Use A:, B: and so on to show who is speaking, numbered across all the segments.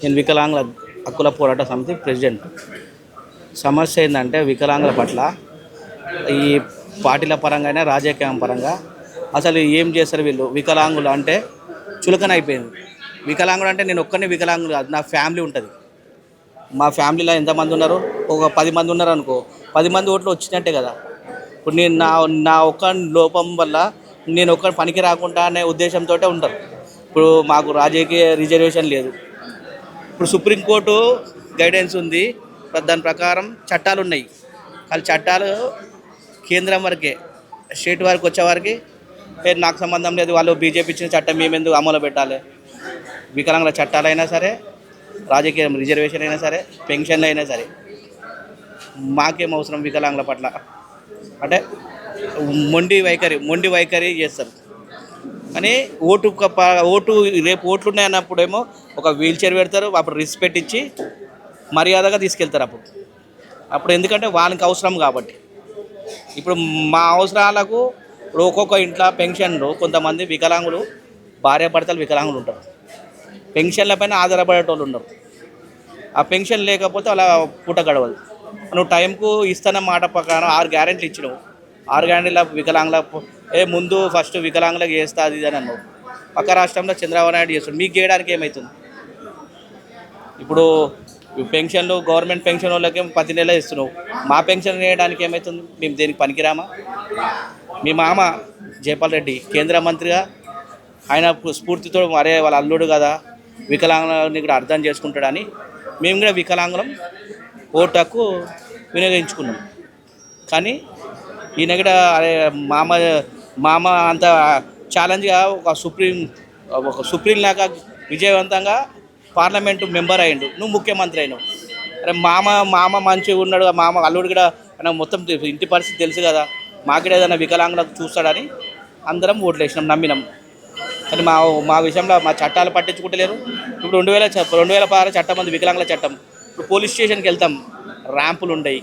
A: నేను వికలాంగుల హక్కుల పోరాట సమితి ప్రెసిడెంట్. సమస్య ఏంటంటే వికలాంగుల పట్ల ఈ పార్టీల పరంగా రాజకీయం పరంగా అసలు ఏం చేస్తారు వీళ్ళు. వికలాంగులు అంటే చులకన అయిపోయింది. వికలాంగుడు అంటే నేను ఒక్కనే వికలాంగులు కాదు, నా ఫ్యామిలీ ఉంటుంది. మా ఫ్యామిలీలో ఎంతమంది ఉన్నారు, ఒక 10 మంది ఉన్నారు అనుకో, 10 మంది ఓట్లు వచ్చినట్టే కదా. ఇప్పుడు నేను నా నా ఒక్క లోపం వల్ల నేను ఒక్క పనికి రాకుండా అనే ఉద్దేశంతో ఉంటారు. ఇప్పుడు మాకు రాజకీయ రిజర్వేషన్ లేదు. ఇప్పుడు సుప్రీంకోర్టు గైడెన్స్ ఉంది, దాని ప్రకారం చట్టాలు ఉన్నాయి. వాళ్ళ చట్టాలు కేంద్రం వరకే, స్టేట్ వరకు వచ్చేవారికి నాకు సంబంధం లేదు. వాళ్ళు బీజేపీ ఇచ్చిన చట్టం మేమెందుకు అమలు పెట్టాలి. వికలాంగుల చట్టాలైనా సరే, రాజకీయ రిజర్వేషన్ అయినా సరే, పెన్షన్లు అయినా సరే, మాకేం అవసరం వికలాంగుల పట్ల అంటే మొండి వైఖరి చేస్తారు. కానీ ఓటు రేపు ఓట్లు ఉన్నాయన్నప్పుడేమో ఒక వీల్ చైర్ పెడతారు, అప్పుడు రెస్పెక్ట్ ఇచ్చి మర్యాదగా తీసుకెళ్తారు. అప్పుడు ఎందుకంటే వాళ్ళకి అవసరం కాబట్టి. ఇప్పుడు మా అవసరాలకు ఇప్పుడు ఒక్కొక్క ఇంట్లో పెన్షన్లు, కొంతమంది వికలాంగులు భార్యాభర్తలు వికలాంగులు ఉంటారు, పెన్షన్ల పైన ఆధారపడేటోళ్ళు ఉండరు. ఆ పెన్షన్ లేకపోతే అలా పూట గడవదు. నువ్వు టైంకు ఇస్తున్న మాట ప్రకారం 6 గ్యారెంటీలు ఇచ్చినావు. 6 గ్యారెంటీల వికలాంగుల ముందు ఫస్ట్ వికలాంగులకు చేస్తా అది అని అన్నావు. పక్క రాష్ట్రంలో చంద్రబాబు నాయుడు చేస్తాడు, మీకు చేయడానికి ఏమవుతుంది? ఇప్పుడు పెన్షన్లు గవర్నమెంట్ పెన్షన్ వాళ్ళకి ప్రతి నెల ఇస్తున్నావు, మా పెన్షన్ వేయడానికి ఏమవుతుంది? మేము దేనికి పనికిరామా? మీ మామ జైపాల్ రెడ్డి కేంద్ర మంత్రిగా ఆయన స్ఫూర్తితో మరే వాళ్ళ అల్లుడు కదా, వికలాంగులని కూడా అర్థం చేసుకుంటాడని మేము కూడా వికలాంగులం ఓటు హక్కు వినియోగించుకున్నాం. కానీ ఈయన కూడా అరే మామ అంత ఛాలెంజ్గా ఒక సుప్రీం లాగా విజయవంతంగా పార్లమెంటు మెంబర్ అయ్యిండు, నువ్వు ముఖ్యమంత్రి అయినావు. అరే మామ మంచిగా ఉన్నాడు, మామ అల్లుడు కూడా మొత్తం ఇంటి పరిస్థితి తెలుసు కదా, మాకు కూడా ఏదైనా వికలాంగులకు చూస్తాడని అందరం ఓట్లు వేసినాం, నమ్మినాం. కానీ మా విషయంలో మా చట్టాలు పట్టించుకుంటలేరు. ఇప్పుడు 2016 చట్టం ఉంది, వికలాంగుల చట్టం. ఇప్పుడు పోలీస్ స్టేషన్కి వెళ్తాం, ర్యాంపులు ఉండయి,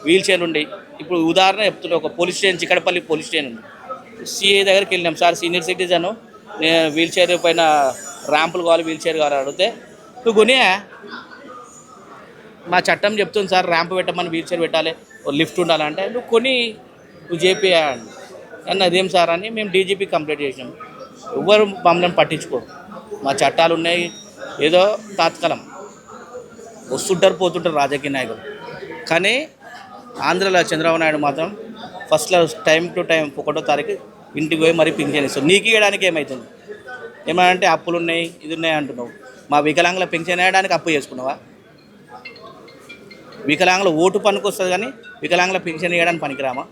A: వీల్ చైర్లు ఉండయి. ఇప్పుడు ఉదాహరణ చెప్తుంటే, ఒక police station Chikkadpally police station ఉంది, సిఐ దగ్గరికి వెళ్ళినాం, సార్ సీనియర్ సిటిజన్ నేను వీల్ చైర్ పైన ర్యాంపులు కావాలి, వీల్ చైర్ కావాలి అడిగితే, నువ్వు కొనే మా చట్టం చెప్తుంది సార్ ర్యాంప్ పెట్టమని, వీల్ చైర్ పెట్టాలి, లిఫ్ట్ ఉండాలంటే నువ్వు కొని నువ్వు చేపియా అని. అదేం సార్ అని మేము డీజీపీ కంప్లైంట్ చేసినాం. ఎవ్వరు మమ్మల్ని పట్టించుకోరు. మా చట్టాలు ఉన్నాయి, ఏదో తాత్కాలం వస్తుంటారు పోతుంటారు రాజకీయ నాయకులు. కానీ ఆంధ్రలో చంద్రబాబు నాయుడు మాత్రం ఫస్ట్లో టైం టు టైం 1వ తారీఖు ఇంటికి పోయి మరీ పింఛన్ ఇస్తాం. నీకు ఇవ్వడానికి ఏమవుతుంది? ఏమంటే అప్పులు ఉన్నాయి, ఇది ఉన్నాయి అంటున్నావు. మా వికలాంగుల పెన్షన్ వేయడానికి అప్పు చేసుకున్నావా? వికలాంగుల ఓటు పనికి వస్తుంది కానీ వికలాంగుల పెన్షన్ వేయడానికి పనికిరామా?